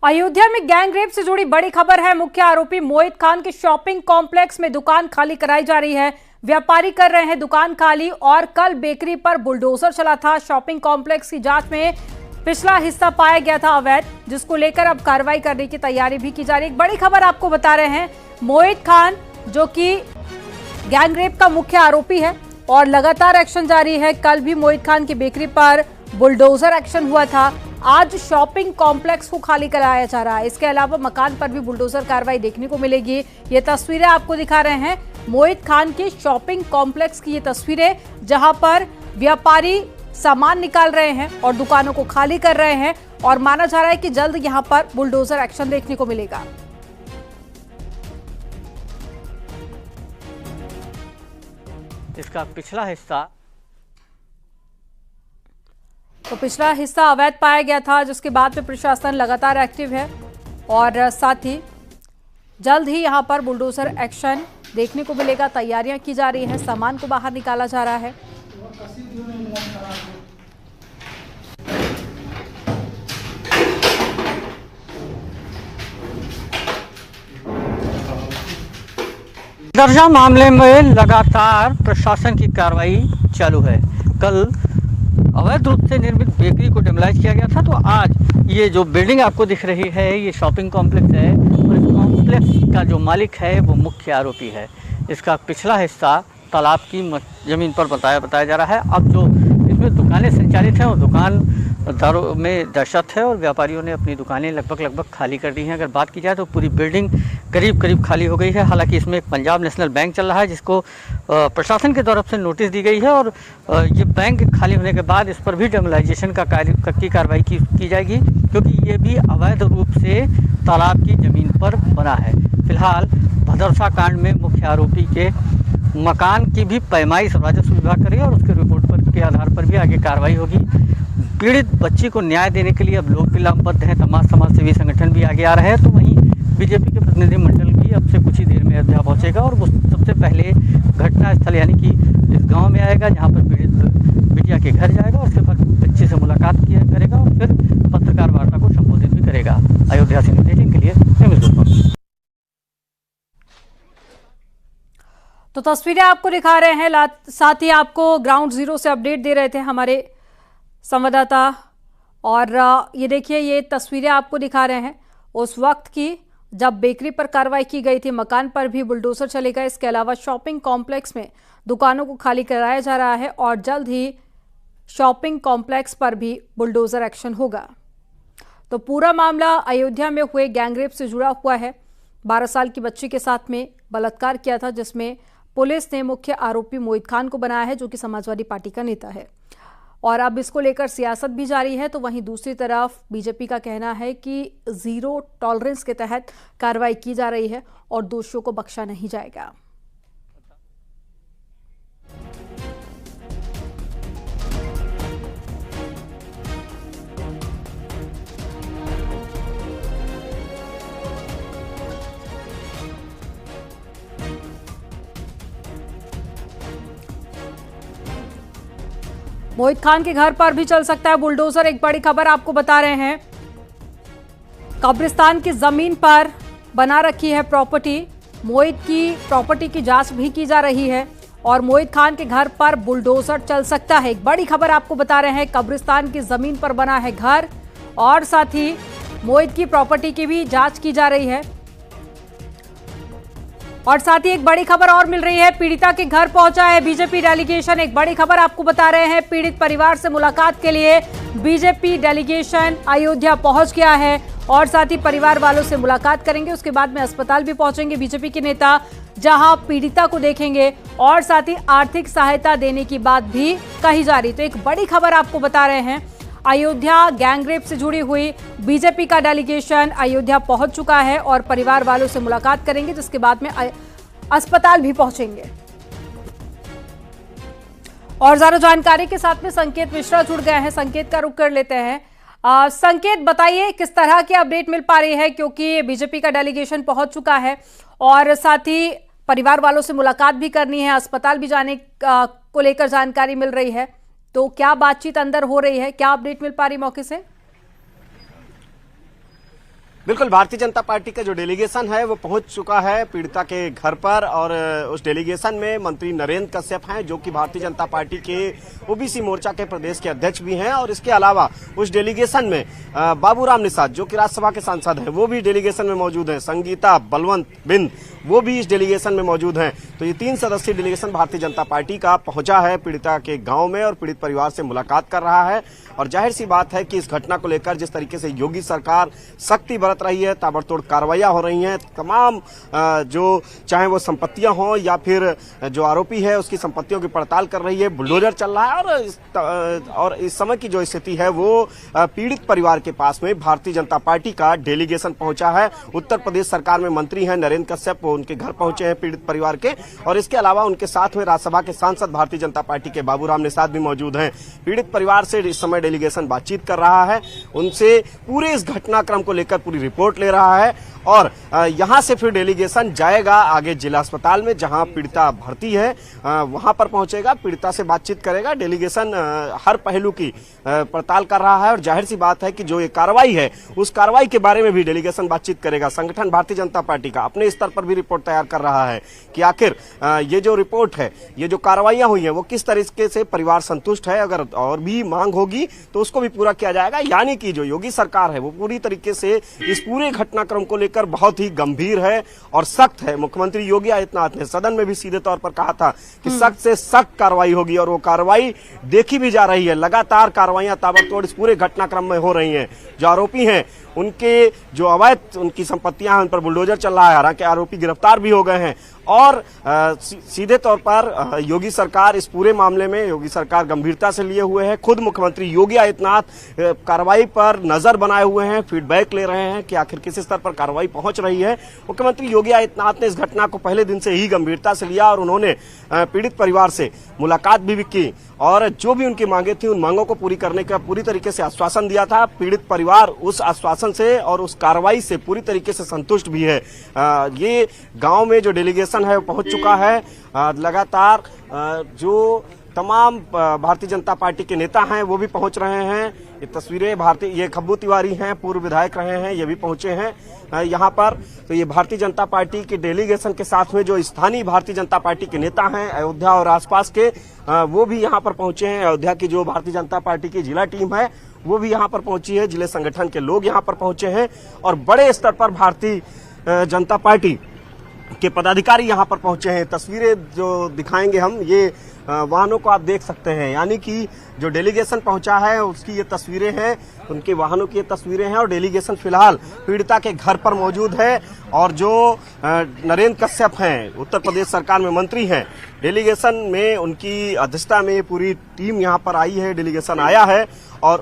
अयोध्या में gang rape से जुड़ी बड़ी खबर है। मुख्य आरोपी मोहित खान के शॉपिंग कॉम्प्लेक्स में दुकान खाली कराई जा रही है। व्यापारी कर रहे हैं दुकान खाली और कल बेकरी पर बुलडोजर चला था। शॉपिंग कॉम्प्लेक्स की जांच में पिछला हिस्सा पाया गया था अवैध, जिसको लेकर अब कार्रवाई करने की तैयारी भी की जा रही है। एक बड़ी खबर आपको बता रहे हैं, मोहित खान जो कि गैंग रेप का मुख्य आरोपी है और लगातार एक्शन जारी है। कल भी मोहित खान की बेकरी पर बुलडोजर एक्शन हुआ था। आज शॉपिंग कॉम्प्लेक्स को खाली कराया जा रहा है। इसके अलावा मकान पर भी बुलडोजर कार्रवाई देखने को मिलेगी। ये तस्वीरें आपको दिखा रहे हैं मोहित खान के शॉपिंग कॉम्प्लेक्स की, ये तस्वीरें जहां पर व्यापारी सामान निकाल रहे हैं और दुकानों को खाली कर रहे हैं और माना जा रहा है कि जल्द यहां पर बुलडोजर एक्शन देखने को मिलेगा। इसका पिछला हिस्सा अवैध पाया गया था, जिसके बाद में प्रशासन लगातार एक्टिव है और साथ ही जल्द ही यहां पर बुलडोजर एक्शन देखने को मिलेगा। तैयारियां की जा रही है, सामान को बाहर निकाला जा रहा है। दर्जा मामले में लगातार प्रशासन की कार्रवाई चालू है। कल अवैध रूप से निर्मित बेकरी को डेमोलाइज किया गया था, तो आज ये जो बिल्डिंग आपको दिख रही है ये शॉपिंग कॉम्प्लेक्स है और इस कॉम्प्लेक्स का जो मालिक है वो मुख्य आरोपी है। इसका पिछला हिस्सा तालाब की जमीन पर बताया जा रहा है। अब जो इसमें दुकानें संचालित हैं वो दुकानदारों में दहशत है और व्यापारियों ने अपनी दुकानें लगभग खाली कर दी हैं। अगर बात की जाए तो पूरी बिल्डिंग करीब खाली हो गई है। हालांकि इसमें एक पंजाब नेशनल बैंक चल रहा है, जिसको प्रशासन की तरफ से नोटिस दी गई है और ये बैंक खाली होने के बाद इस पर भी डेमोलाइजेशन की कार्रवाई की जाएगी, क्योंकि ये भी अवैध रूप से तालाब की ज़मीन पर बना है। फिलहाल भदरसा कांड में मुख्य आरोपी के मकान की भी पैमाइश राजस्व विभाग करेगा और उसके रिपोर्ट के आधार पर भी आगे कार्रवाई होगी। पीड़ित बच्ची को न्याय देने के लिए अब लोग भी लामबद्ध हैं, तमाम समाज सेवी संगठन भी आगे आ रहे हैं। तो वहीं बीजेपी के प्रतिनिधिमंडल भी अब से कुछ ही देर में अयोध्या पहुंचेगा और वो सबसे पहले घटना स्थल यानी कि इस गांव में आएगा, जहां पर पीड़ित बिटिया के घर जाएगा और उसके बाद बच्चे से मुलाकात करेगा और फिर पत्रकार वार्ता को संबोधित भी करेगा। अयोध्या से न्यूज़ 18 के लिए तो तस्वीरें आपको दिखा रहे हैं, साथ ही आपको ग्राउंड जीरो से अपडेट दे रहे थे हमारे संवाददाता। और ये देखिए, ये तस्वीरें आपको दिखा रहे हैं उस वक्त की जब बेकरी पर कार्रवाई की गई थी। मकान पर भी बुलडोजर चलेगा। इसके अलावा शॉपिंग कॉम्प्लेक्स में दुकानों को खाली कराया जा रहा है और जल्द ही शॉपिंग कॉम्प्लेक्स पर भी बुलडोजर एक्शन होगा। तो पूरा मामला अयोध्या में हुए गैंगरेप से जुड़ा हुआ है। 12 साल की बच्ची के साथ में बलात्कार किया था, जिसमें पुलिस ने मुख्य आरोपी मोहित खान को बनाया है, जो कि समाजवादी पार्टी का नेता है और अब इसको लेकर सियासत भी जारी है। तो वहीं दूसरी तरफ बीजेपी का कहना है कि जीरो टॉलरेंस के तहत कार्रवाई की जा रही है और दोषियों को बख्शा नहीं जाएगा। मोहित खान के घर पर भी चल सकता है बुलडोजर। एक बड़ी खबर आपको बता रहे हैं, कब्रिस्तान की जमीन पर बना रखी है प्रॉपर्टी। मोहित की प्रॉपर्टी की जांच भी की जा रही है और मोहित खान के घर पर बुलडोजर चल सकता है। एक बड़ी खबर आपको बता रहे हैं, कब्रिस्तान की जमीन पर बना है घर और साथ ही मोहित की प्रॉपर्टी की भी जांच की जा रही है। और साथ ही एक बड़ी खबर और मिल रही है, पीड़िता के घर पहुंचा है बीजेपी डेलीगेशन। एक बड़ी खबर आपको बता रहे हैं, पीड़ित परिवार से मुलाकात के लिए बीजेपी डेलीगेशन अयोध्या पहुंच गया है और साथ ही परिवार वालों से मुलाकात करेंगे। उसके बाद में अस्पताल भी पहुंचेंगे बीजेपी के नेता, जहां पीड़िता को देखेंगे और साथ ही आर्थिक सहायता देने की बात भी कही जा रही। तो एक बड़ी खबर आपको बता रहे हैं, अयोध्या गैंगरेप से जुड़ी हुई बीजेपी का डेलीगेशन अयोध्या पहुंच चुका है और परिवार वालों से मुलाकात करेंगे, जिसके बाद में अस्पताल भी पहुंचेंगे। और ज्यादा जानकारी के साथ में संकेत मिश्रा जुड़ गए हैं। संकेत का रुख कर लेते हैं। संकेत, बताइए किस तरह की अपडेट मिल पा रही है, क्योंकि बीजेपी का डेलीगेशन पहुंच चुका है और साथ ही परिवार वालों से मुलाकात भी करनी है, अस्पताल भी जाने को लेकर जानकारी मिल रही है। तो क्या बातचीत अंदर हो रही है, क्या अपडेट मिल पा रही मौके से? बिल्कुल, भारतीय जनता पार्टी का जो डेलीगेशन है वो पहुंच चुका है पीड़िता के घर पर और उस डेलीगेशन में मंत्री नरेंद्र कश्यप हैं जो कि भारतीय जनता पार्टी के ओबीसी मोर्चा के प्रदेश के अध्यक्ष भी हैं और इसके अलावा उस डेलीगेशन में बाबूराम निषाद जो कि राज्यसभा के सांसद हैं वो भी डेलीगेशन में मौजूद हैं, संगीता बलवंत बिंद वो भी इस डेलीगेशन में मौजूद हैं। तो ये 3 सदस्यीय डेलीगेशन भारतीय जनता पार्टी का पहुंचा है पीड़िता के गांव में और पीड़ित परिवार से मुलाकात कर रहा है। और जाहिर सी बात है कि इस घटना को लेकर जिस तरीके से योगी सरकार सख्ती बरत रही है, ताबड़तोड़ कार्रवाइयां हो रही हैं, तमाम जो चाहे वो संपत्तियां हों या फिर जो आरोपी है उसकी संपत्तियों की पड़ताल कर रही है, बुलडोजर चल रहा है और इस समय की जो स्थिति है वो पीड़ित परिवार के पास में भारतीय जनता पार्टी का डेलीगेशन पहुंचा है। उत्तर प्रदेश सरकार में मंत्री हैं नरेंद्र कश्यप, उनके घर पहुंचे हैं पीड़ित परिवार के और इसके अलावा उनके साथ में राज्यसभा के सांसद भारतीय जनता पार्टी के बाबूराम निषाद भी मौजूद हैं। पीड़ित परिवार से इस समय डेलीगेशन बातचीत कर रहा है, उनसे पूरे इस घटनाक्रम को लेकर पूरी रिपोर्ट ले रहा है और यहां से फिर डेलीगेशन जाएगा आगे जिला अस्पताल में जहां पीड़िता भर्ती है, वहां पर पहुंचेगा, पीड़िता से बातचीत करेगा। डेलीगेशन हर पहलू की पड़ताल कर रहा है और जाहिर सी बात है कि जो ये कार्रवाई है उस कार्रवाई के बारे में भी डेलीगेशन बातचीत करेगा। संगठन भारतीय जनता पार्टी का अपने स्तर पर भी रिपोर्ट तैयार कर रहा है कि आखिर ये जो रिपोर्ट है, ये जो कार्रवाइयां हुई हैं वो किस तरीके से परिवार संतुष्ट है, अगर और भी मांग होगी तो उसको भी पूरा किया जाएगा। यानी कि जो योगी सरकार है वो पूरी तरीके से इस पूरे घटनाक्रम को लेकर बहुत ही गंभीर है और सख्त है। मुख्यमंत्री योगी आदित्यनाथ ने सदन में भी सीधे तौर पर कहा था कि सख्त से सख्त कार्रवाई होगी और वो कार्रवाई देखी भी जा रही है। लगातार कार्रवाइयां ताबड़तोड़ इस पूरे घटनाक्रम में हो रही हैं। जो आरोपी हैं उनके जो अवैध उनकी संपत्तियां हैं उन पर बुलडोजर चल रहा है, हालांकि आरोपी गिरफ्तार भी हो गए हैं और सीधे तौर पर योगी सरकार इस पूरे मामले में योगी सरकार गंभीरता से लिए हुए है। खुद मुख्यमंत्री योगी आदित्यनाथ कार्रवाई पर नजर बनाए हुए हैं, फीडबैक ले रहे हैं कि आखिर किस स्तर पर कार्रवाई पहुंच रही है। मुख्यमंत्री योगी आदित्यनाथ ने इस घटना को पहले दिन से ही गंभीरता से लिया और उन्होंने पीड़ित परिवार से मुलाकात भी की और जो भी उनकी मांगे थी उन मांगों को पूरी करने का पूरी तरीके से आश्वासन दिया था। पीड़ित परिवार उस आश्वासन से और उस कार्रवाई से पूरी तरीके से संतुष्ट भी है। ये गांव में जो डेलीगेशन है वो पहुंच चुका है। लगातार जो तमाम भारतीय जनता पार्टी के नेता हैं वो भी पहुंच रहे हैं। ये तस्वीरें ये खब्बू तिवारी हैं, पूर्व विधायक रहे हैं, ये भी पहुंचे हैं यहाँ पर। तो ये भारतीय जनता पार्टी के डेलीगेशन के साथ में जो स्थानीय भारतीय जनता पार्टी के नेता हैं अयोध्या और आसपास के, वो भी यहाँ पर पहुंचे हैं। अयोध्या की जो भारतीय जनता पार्टी की जिला टीम है वो भी यहाँ पर पहुंची है, जिले संगठन के लोग यहाँ पर पहुंचे हैं और बड़े स्तर पर भारतीय जनता पार्टी के पदाधिकारी यहाँ पर पहुंचे हैं। तस्वीरें जो दिखाएंगे हम, ये वाहनों को आप देख सकते हैं, यानी कि जो डेलीगेशन पहुंचा है उसकी ये तस्वीरें हैं, उनके वाहनों की ये तस्वीरें हैं और डेलीगेशन फिलहाल पीड़िता के घर पर मौजूद है। और जो नरेंद्र कश्यप हैं, उत्तर प्रदेश सरकार में मंत्री हैं, डेलीगेशन में उनकी अध्यक्षता में पूरी टीम यहाँ पर आई है, डेलीगेशन आया है और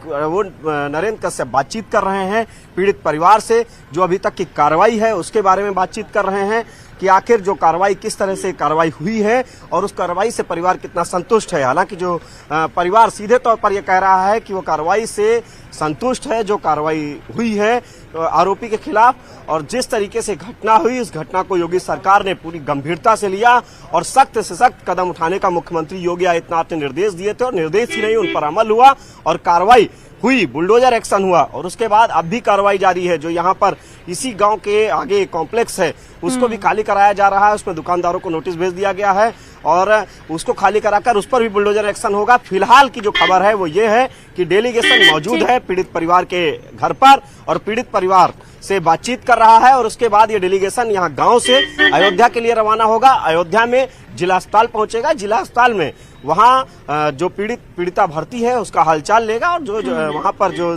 वो नरेंद्र कश्यप बातचीत कर रहे हैं पीड़ित परिवार से। जो अभी तक की कार्रवाई है उसके बारे में बातचीत कर रहे हैं कि आखिर जो कार्रवाई किस तरह से कार्रवाई हुई है और उस कार्रवाई से परिवार कितना संतुष्ट है। हालांकि जो परिवार सीधे तौर पर यह कह रहा है कि वो कार्रवाई से संतुष्ट है, जो कार्रवाई हुई है आरोपी के खिलाफ और जिस तरीके से घटना हुई, इस घटना को योगी सरकार ने पूरी गंभीरता से लिया और सख्त से सख्त कदम उठाने का मुख्यमंत्री योगी आदित्यनाथ ने निर्देश दिए थे और निर्देश ही नहीं उन पर अमल हुआ और कार्रवाई हुई, बुलडोजर एक्शन हुआ और उसके बाद अब भी कार्रवाई जारी है। जो यहाँ पर इसी गांव के आगे कॉम्प्लेक्स है उसको भी खाली कराया जा रहा है, उसमें दुकानदारों को नोटिस भेज दिया गया है और उसको खाली कराकर उस पर भी बुलडोजर एक्शन होगा। फिलहाल की जो खबर है वो ये है कि डेलीगेशन मौजूद है पीड़ित परिवार के घर पर और पीड़ित परिवार से बातचीत कर रहा है और उसके बाद ये डेलीगेशन यहाँ गांव से अयोध्या के लिए रवाना होगा। अयोध्या में जिला अस्पताल पहुंचेगा, जिला अस्पताल में वहाँ जो पीड़िता भर्ती है उसका हालचाल लेगा और जो वहाँ पर जो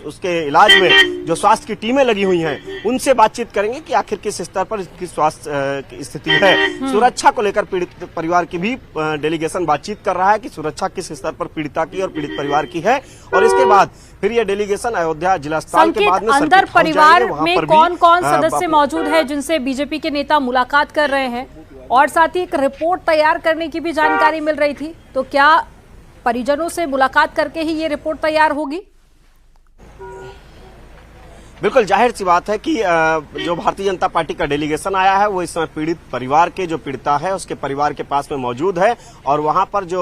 उसके इलाज में जो स्वास्थ्य की टीमें लगी हुई हैं उनसे बातचीत करेंगे कि आखिर किस स्तर पर इसकी स्वास्थ्य स्थिति है। सुरक्षा को लेकर पीड़ित परिवार की भी डेलीगेशन बातचीत कर रहा है कि सुरक्षा किस स्तर पर पीड़िता की और पीड़ित परिवार की है और इसके बाद फिर यह डेलीगेशन अयोध्या जिला अस्पताल के बाद में अंदर परिवार में कौन कौन सदस्य मौजूद है जिनसे बीजेपी के नेता मुलाकात कर रहे हैं और साथ ही एक रिपोर्ट तैयार करने की भी जानकारी मिल रही थी, तो क्या परिजनों से मुलाकात करके ही ये रिपोर्ट तैयार होगी? बिल्कुल जाहिर सी बात है कि जो भारतीय जनता पार्टी का डेलीगेशन आया है वो इस समय पीड़ित परिवार के जो पीड़िता है उसके परिवार के पास में मौजूद है और वहां पर जो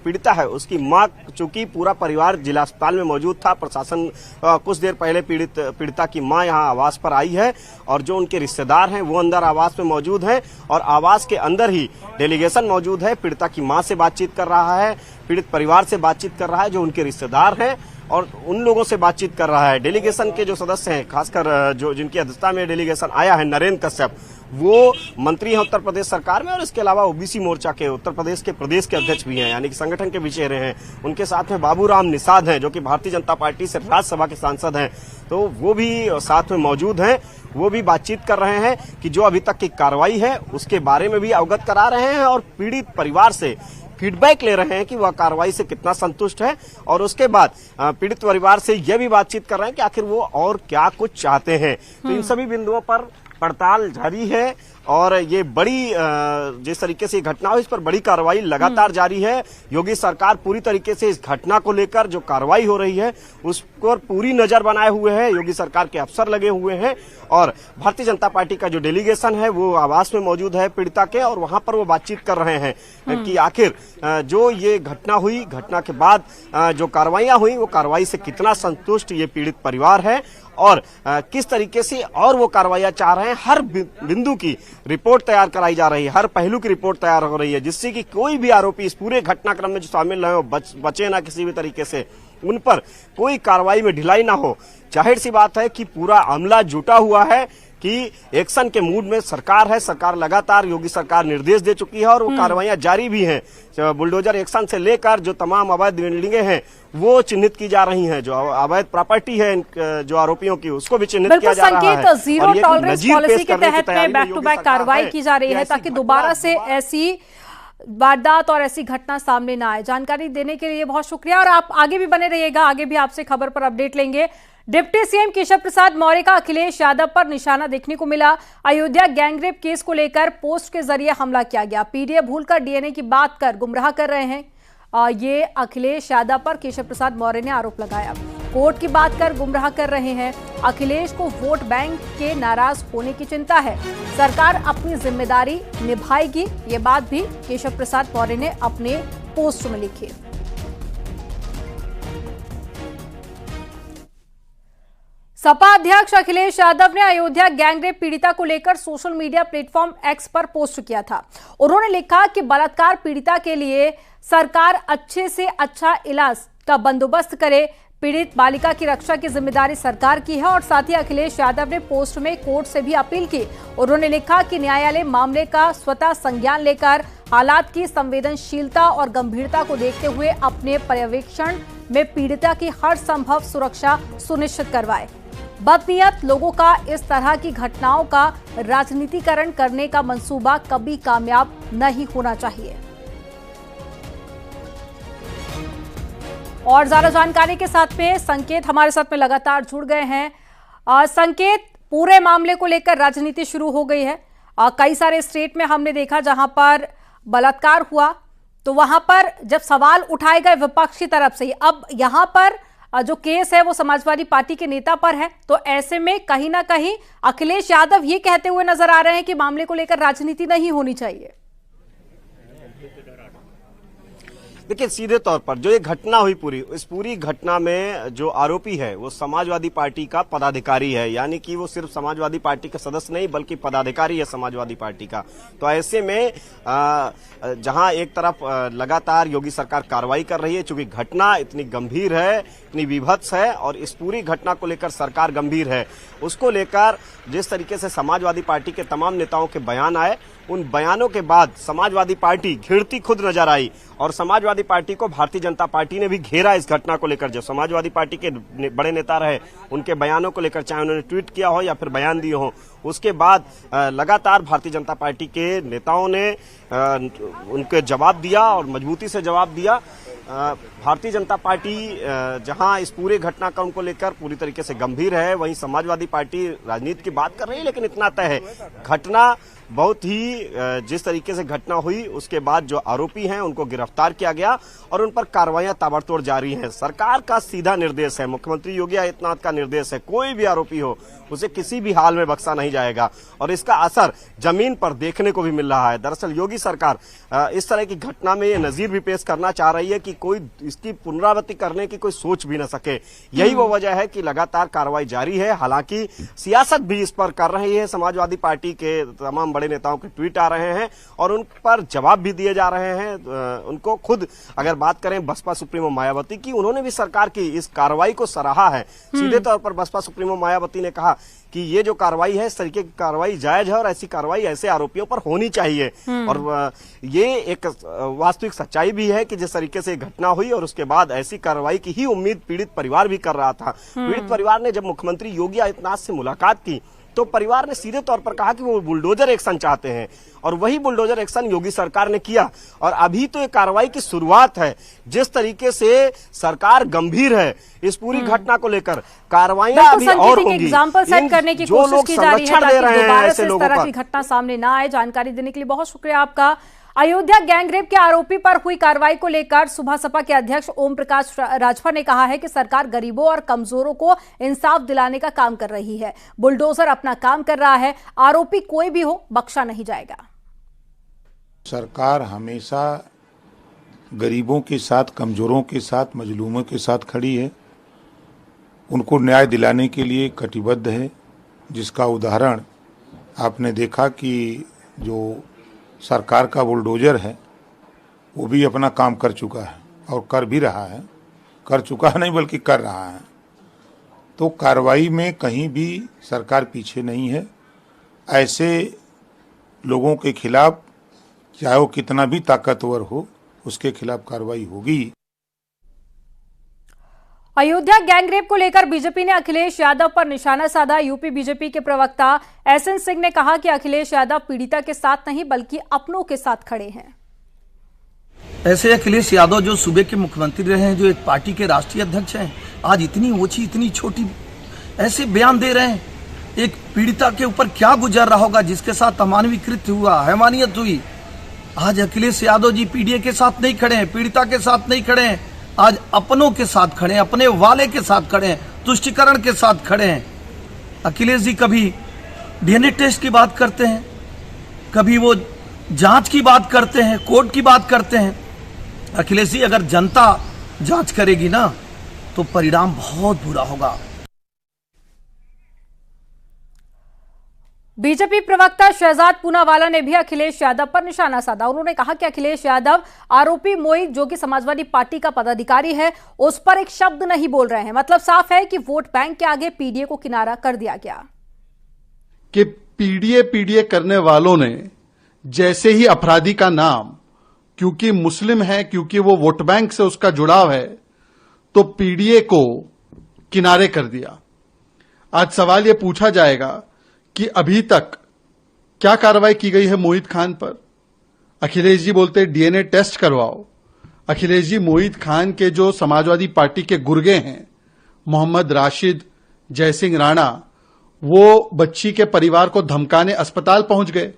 पीड़िता है उसकी मां, चूंकि पूरा परिवार जिला अस्पताल में मौजूद था, प्रशासन कुछ देर पहले पीड़िता की मां यहां आवास पर आई है और जो उनके रिश्तेदार हैं वो अंदर आवास में मौजूद हैं और आवास के अंदर ही डेलीगेशन मौजूद है। पीड़िता की मां से बातचीत कर रहा है, पीड़ित परिवार से बातचीत कर रहा है, जो उनके रिश्तेदार हैं और उन लोगों से बातचीत कर रहा है। डेलीगेशन के जो सदस्य हैं, खासकर जो जिनकी अध्यक्षता में डेलीगेशन आया है, नरेंद्र कश्यप, वो मंत्री हैं उत्तर प्रदेश सरकार में और इसके अलावा ओबीसी मोर्चा के उत्तर प्रदेश के अध्यक्ष भी हैं, यानी कि संगठन के भी चेहरे हैं। उनके साथ में बाबूराम निषाद हैं जो कि भारतीय जनता पार्टी से राज्यसभा के सांसद हैं, तो वो भी साथ में मौजूद हैं। वो भी बातचीत कर रहे हैं कि जो अभी तक की कार्रवाई है उसके बारे में भी अवगत करा रहे हैं और पीड़ित परिवार से फीडबैक ले रहे हैं कि वह कार्रवाई से कितना संतुष्ट है और उसके बाद पीड़ित परिवार से यह भी बातचीत कर रहे हैं कि आखिर वो और क्या कुछ चाहते हैं। तो इन सभी बिंदुओं पर पड़ताल जारी है और ये बड़ी जिस तरीके से घटना हो इस पर बड़ी कार्रवाई लगातार जारी है। योगी सरकार पूरी तरीके से इस घटना को लेकर जो कार्रवाई हो रही है उस पर पूरी नजर बनाए हुए है। योगी सरकार के अफसर लगे हुए हैं और भारतीय जनता पार्टी का जो डेलीगेशन है वो आवास में मौजूद है पीड़िता के और वहां पर वो बातचीत कर रहे हैं कि आखिर जो ये घटना हुई, घटना के बाद जो कार्रवाइयां हुई वो कार्रवाई से कितना संतुष्ट ये पीड़ित परिवार है और किस तरीके से और वो कार्रवाइयां चाह रहे हैं। हर बिंदु की रिपोर्ट तैयार कराई जा रही है, हर पहलू की रिपोर्ट तैयार हो रही है जिससे कि कोई भी आरोपी इस पूरे घटनाक्रम में जो शामिल रहे हो बचे ना किसी भी तरीके से, उन पर कोई कार्रवाई में ढिलाई ना हो। जाहिर सी बात है कि पूरा अमला जुटा हुआ है कि एक्शन के मूड में सरकार है। सरकार लगातार, योगी सरकार निर्देश दे चुकी है और वो कार्रवाइयां जारी भी हैं। बुलडोजर एक्शन से लेकर जो तमाम अवैध बिल्डिंगें हैं वो चिन्हित की जा रही हैं, जो अवैध प्रॉपर्टी है जो आरोपियों की उसको भी चिन्हित किया जा रहा है। जीरो टॉलरेंस पॉलिसी के तहत में बैक टू बैक कार्रवाई की जा रही है ताकि दोबारा से ऐसी वारदात और ऐसी घटना सामने ना आए। जानकारी देने के लिए बहुत शुक्रिया और आप आगे भी बने रहिएगा, आगे भी आपसे खबर पर अपडेट लेंगे। डिप्टी सीएम केशव प्रसाद मौर्य का अखिलेश यादव पर निशाना देखने को मिला। अयोध्या गैंगरेप केस को लेकर पोस्ट के जरिए हमला किया गया। पीडीएफ भूलकर डीएनए की बात कर गुमराह कर रहे हैं, ये अखिलेश यादव पर केशव प्रसाद मौर्य ने आरोप लगाया। कोर्ट की बात कर गुमराह कर रहे हैं। अखिलेश को वोट बैंक के नाराज होने की चिंता है, सरकार अपनी जिम्मेदारी निभाएगी, ये बात भी केशव प्रसाद मौर्य ने अपने पोस्ट में लिखी। सपा अध्यक्ष अखिलेश यादव ने अयोध्या गैंगरेप पीड़िता को लेकर सोशल मीडिया प्लेटफॉर्म एक्स पर पोस्ट किया था। उन्होंने लिखा कि बलात्कार पीड़िता के लिए सरकार अच्छे से अच्छा इलाज का बंदोबस्त करे, पीड़ित बालिका की रक्षा की जिम्मेदारी सरकार की है। और साथ ही अखिलेश यादव ने पोस्ट में कोर्ट से भी अपील की। उन्होंने लिखा कि न्यायालय मामले का स्वतः संज्ञान लेकर हालात की संवेदनशीलता और गंभीरता को देखते हुए अपने पर्यवेक्षण में पीड़िता की हर संभव सुरक्षा सुनिश्चित करवाए। बदनीयत लोगों का इस तरह की घटनाओं का राजनीतिकरण करने का मंसूबा कभी कामयाब नहीं होना चाहिए। और ज्यादा जानकारी के साथ में संकेत हमारे साथ में लगातार जुड़ गए हैं। संकेत, पूरे मामले को लेकर राजनीति शुरू हो गई है। कई सारे स्टेट में हमने देखा जहां पर बलात्कार हुआ तो वहां पर जब सवाल उठाए गए विपक्ष की तरफ से, अब यहां पर जो केस है वो समाजवादी पार्टी के नेता पर है, तो ऐसे में कहीं ना कहीं अखिलेश यादव ये कहते हुए नजर आ रहे हैं कि मामले को लेकर राजनीति नहीं होनी चाहिए। देखिए, सीधे तौर पर जो ये घटना हुई इस पूरी घटना में जो आरोपी है वो समाजवादी पार्टी का पदाधिकारी है, यानी कि वो सिर्फ समाजवादी पार्टी का सदस्य नहीं बल्कि पदाधिकारी है समाजवादी पार्टी का। तो ऐसे में जहां एक तरफ लगातार योगी सरकार कार्रवाई कर रही है, चूंकि घटना इतनी गंभीर है, इतनी विभत्स है और इस पूरी घटना को लेकर सरकार गंभीर है, उसको लेकर जिस तरीके से समाजवादी पार्टी के तमाम नेताओं के बयान आए, उन बयानों के बाद समाजवादी पार्टी घिरती खुद नजर आई और समाजवादी पार्टी को भारतीय जनता पार्टी ने भी घेरा इस घटना को लेकर। जो समाजवादी पार्टी के बड़े नेता रहे उनके बयानों को लेकर, चाहे उन्होंने ट्वीट किया हो या फिर बयान दिए हो, उसके बाद लगातार भारतीय जनता पार्टी के नेताओं ने उनके जवाब दिया और मजबूती से जवाब दिया। भारतीय जनता पार्टी जहां इस पूरे घटनाक्रम को लेकर पूरी तरीके से गंभीर है, वहीं समाजवादी पार्टी राजनीति की बात कर रही है, लेकिन इतना तय है घटना बहुत ही जिस तरीके से घटना हुई उसके बाद जो आरोपी हैं उनको गिरफ्तार किया गया और उन पर कार्रवाइयां ताबड़तोड़ जारी हैं। सरकार का सीधा निर्देश है, मुख्यमंत्री योगी आदित्यनाथ का निर्देश है, कोई भी आरोपी हो उसे किसी भी हाल में बख्शा नहीं जाएगा और इसका असर जमीन पर देखने को भी मिल रहा है। दरअसल योगी सरकार इस तरह की घटना में ये नजीर भी पेश करना चाह रही है कि कोई इसकी पुनरावृत्ति करने की कोई सोच भी न सके। यही वो वजह है कि लगातार कार्रवाई जारी है। हालांकि सियासत भी इस पर कर रही है, समाजवादी पार्टी के तमाम बड़े नेताओं के ट्वीट आ रहे हैं और उन पर जवाब भी दिए जा रहे हैं। उनको खुद अगर बात करें बसपा सुप्रीमो मायावती की, उन्होंने भी सरकार की इस कार्रवाई को सराहा है। सीधे तौर पर बसपा सुप्रीमो मायावती ने कहा कि ये जो कार्रवाई है इस तरीके की कार्रवाई जायज है और ऐसी कार्रवाई ऐसे आरोपियों पर होनी चाहिए। और ये एक वास्तविक सच्चाई भी है कि जिस तरीके से घटना हुई और उसके बाद ऐसी कार्रवाई की ही उम्मीद पीड़ित परिवार भी कर रहा था। पीड़ित परिवार ने जब मुख्यमंत्री योगी आदित्यनाथ से मुलाकात की तो परिवार ने सीधे तौर पर कहा कि वो बुलडोजर एक्शन चाहते हैं और वही बुलडोजर एक्शन योगी सरकार ने किया। और अभी तो ये कार्रवाई की शुरुआत है। जिस तरीके से सरकार गंभीर है इस पूरी घटना को लेकर, कार्रवाइयां अभी और होंगी। एग्जाम्पल सेट करने की कोशिश की जा रही है ताकि दोबारा से इस तरह की घटना सामने ना आए। जानकारी देने के लिए बहुत शुक्रिया आपका। अयोध्या गैंगरेप के आरोपी पर हुई कार्रवाई को लेकर सुबह सपा के अध्यक्ष ओम प्रकाश राजभर ने कहा है कि सरकार गरीबों और कमजोरों को इंसाफ दिलाने का काम कर रही है। बुलडोजर अपना काम कर रहा है, आरोपी कोई भी हो बख्शा नहीं जाएगा। सरकार हमेशा गरीबों के साथ, कमजोरों के साथ, मजलूमों के साथ खड़ी है, उनको न्याय दिलाने के लिए कटिबद्ध है। जिसका उदाहरण आपने देखा कि जो सरकार का बुलडोजर है वो भी अपना काम कर चुका है और कर भी रहा है, कर चुका नहीं बल्कि कर रहा है। तो कार्रवाई में कहीं भी सरकार पीछे नहीं है। ऐसे लोगों के खिलाफ चाहे वो कितना भी ताकतवर हो उसके खिलाफ कार्रवाई होगी। अयोध्या गैंगरेप को लेकर बीजेपी ने अखिलेश यादव पर निशाना साधा। यूपी बीजेपी के प्रवक्ता एसएन सिंह ने कहा कि अखिलेश यादव पीड़िता के साथ नहीं बल्कि अपनों के साथ खड़े हैं। ऐसे अखिलेश यादव जो सूबे के मुख्यमंत्री रहे हैं, जो एक पार्टी के राष्ट्रीय अध्यक्ष हैं, आज इतनी ऊंची इतनी छोटी ऐसे बयान दे रहे हैं। एक पीड़िता के ऊपर क्या गुजर रहा होगा जिसके साथ अमानवीकृत हुआ, हैवानियत हुई। आज अखिलेश यादव जी पीडीए के साथ नहीं खड़े हैं, पीड़िता के साथ नहीं खड़े हैं, आज अपनों के साथ खड़े हैं, अपने वाले के साथ खड़े हैं, तुष्टिकरण के साथ खड़े हैं। अखिलेश जी कभी डीएनए टेस्ट की बात करते हैं, कभी वो जांच की बात करते हैं, कोर्ट की बात करते हैं। अखिलेश जी अगर जनता जांच करेगी ना तो परिणाम बहुत बुरा होगा। बीजेपी प्रवक्ता शहजाद पूनावाला ने भी अखिलेश यादव पर निशाना साधा। उन्होंने कहा कि अखिलेश यादव आरोपी मोहित जो कि समाजवादी पार्टी का पदाधिकारी है उस पर एक शब्द नहीं बोल रहे हैं। मतलब साफ है कि वोट बैंक के आगे पीडीए को किनारा कर दिया गया। कि पीडीए करने वालों ने जैसे ही अपराधी का नाम क्योंकि मुस्लिम है, क्योंकि वो वोट बैंक से उसका जुड़ाव है, तो पीडीए को किनारे कर दिया। आज सवाल यह पूछा जाएगा कि अभी तक क्या कार्रवाई की गई है मोहित खान पर। अखिलेश जी बोलते डीएनए टेस्ट करवाओ। अखिलेश जी मोहित खान के जो समाजवादी पार्टी के गुर्गे हैं, मोहम्मद राशिद, जयसिंह राणा, वो बच्ची के परिवार को धमकाने अस्पताल पहुंच गए।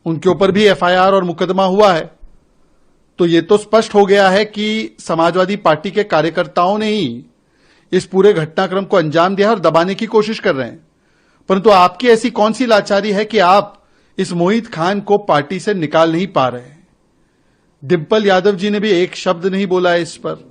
उनके ऊपर भी एफआईआर और मुकदमा हुआ है। तो ये तो स्पष्ट हो गया है कि समाजवादी पार्टी के कार्यकर्ताओं ने ही इस पूरे घटनाक्रम को अंजाम दिया और दबाने की कोशिश कर रहे हैं। परंतु आपकी ऐसी कौन सी लाचारी है कि आप इस मोहित खान को पार्टी से निकाल नहीं पा रहे हैं? डिम्पल यादव जी ने भी एक शब्द नहीं बोला है इस पर।